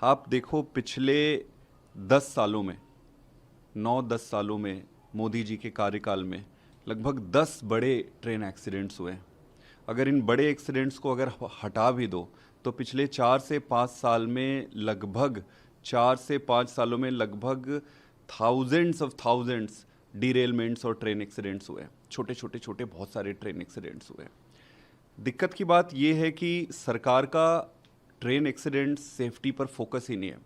आप देखो पिछले 10 सालों में 9-10 सालों में मोदी जी के कार्यकाल में लगभग 10 बड़े ट्रेन एक्सीडेंट्स हुए हैं। अगर इन बड़े एक्सीडेंट्स को अगर हटा भी दो तो पिछले 4 से 5 साल में लगभग 4 से 5 सालों में लगभग थाउजेंड्स डीरेलमेंट्स और ट्रेन एक्सीडेंट्स हुए हैं। छोटे छोटे छोटे बहुत सारे ट्रेन एक्सीडेंट्स हुए हैं। दिक्कत की बात यह है कि सरकार का ट्रेन एक्सीडेंट सेफ्टी पर फोकस ही नहीं है।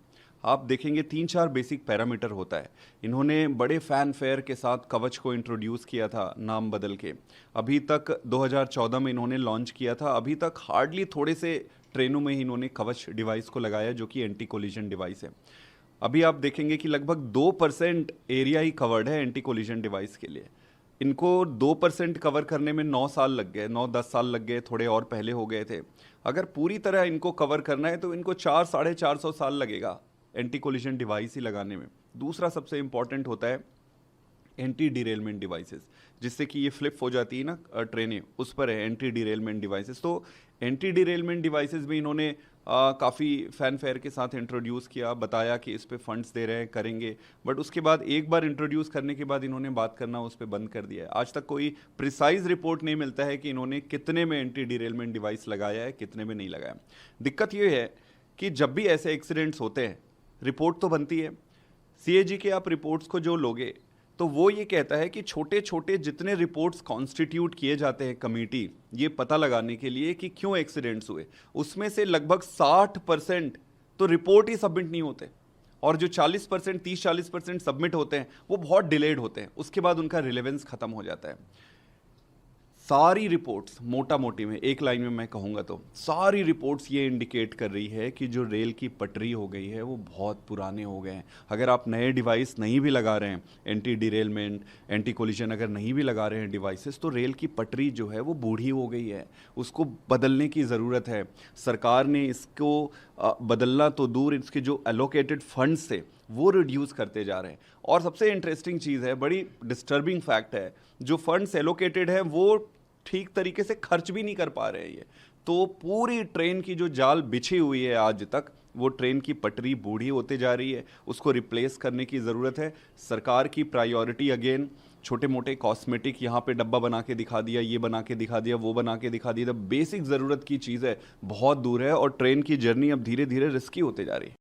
आप देखेंगे 3-4 बेसिक पैरामीटर होता है। इन्होंने बड़े फैन फेयर के साथ कवच को इंट्रोड्यूस किया था नाम बदल के। अभी तक 2014 में इन्होंने लॉन्च किया था। अभी तक हार्डली थोड़े से ट्रेनों में ही इन्होंने कवच डिवाइस को लगाया जो कि एंटी कोलिजन डिवाइस है। अभी आप देखेंगे कि लगभग 2% एरिया ही कवर्ड है एंटी कोलिजन डिवाइस के लिए। इनको 2% कवर करने में 9 साल लग गए, 9-10 साल लग गए, थोड़े और पहले हो गए थे। अगर पूरी तरह इनको कवर करना है तो इनको 400-450 साल लगेगा एंटी कोलिजन डिवाइस ही लगाने में। दूसरा सबसे इंपॉर्टेंट होता है एंटी डिरेलमेंट डिवाइसेस, जिससे कि ये फ्लिप हो जाती है ना ट्रेनें, उस पर है एंटी डिरेलमेंट डिवाइसेस। तो एंटी डिरेलमेंट डिवाइसेस भी इन्होंने काफ़ी फैन फेयर के साथ इंट्रोड्यूस किया, बताया कि इस पे फंड्स दे रहे हैं, करेंगे। बट उसके बाद एक बार इंट्रोड्यूस करने के बाद इन्होंने बात करना उस पर बंद कर दिया है। आज तक कोई प्रिसाइज रिपोर्ट नहीं मिलता है कि इन्होंने कितने में एंटी डिरेलमेंट डिवाइस लगाया है, कितने में नहीं लगाया। दिक्कत ये है कि जब भी ऐसे एक्सीडेंट्स होते हैं रिपोर्ट तो बनती है। सीएजी के आप रिपोर्ट्स को जो लोगे तो वो ये कहता है कि छोटे छोटे जितने रिपोर्ट्स कॉन्स्टिट्यूट किए जाते हैं कमेटी ये पता लगाने के लिए कि क्यों एक्सीडेंट्स हुए, उसमें से लगभग 60% तो रिपोर्ट ही सबमिट नहीं होते, और जो 40% 30-40% सबमिट होते हैं वो बहुत डिलेड होते हैं, उसके बाद उनका रिलेवेंस खत्म हो जाता है। सारी रिपोर्ट्स मोटा मोटी में एक लाइन में मैं कहूँगा तो सारी रिपोर्ट्स ये इंडिकेट कर रही है कि जो रेल की पटरी हो गई है वो बहुत पुराने हो गए हैं। अगर आप नए डिवाइस नहीं भी लगा रहे हैं, एंटी डिरेलमेंट एंटी कोलिजन अगर नहीं भी लगा रहे हैं डिवाइसेस, तो रेल की पटरी जो है वो बूढ़ी हो गई है, उसको बदलने की ज़रूरत है। सरकार ने इसको बदलना तो दूर, इसके जो एलोकेटेड फंड्स थे वो रिड्यूस करते जा रहे हैं। और सबसे इंटरेस्टिंग चीज़ है, बड़ी डिस्टर्बिंग फैक्ट है, जो फंड्स एलोकेटेड है वो ठीक तरीके से खर्च भी नहीं कर पा रहे हैं ये। तो पूरी ट्रेन की जो जाल बिछी हुई है आज तक, वो ट्रेन की पटरी बूढ़ी होते जा रही है, उसको रिप्लेस करने की ज़रूरत है। सरकार की प्रायोरिटी अगेन छोटे मोटे कॉस्मेटिक, यहाँ पे डब्बा बना के दिखा दिया, ये बना के दिखा दिया, वो बना के दिखा दिया, बेसिक ज़रूरत की चीज़ है बहुत दूर है, और ट्रेन की जर्नी अब धीरे धीरे रिस्की होते जा रही है।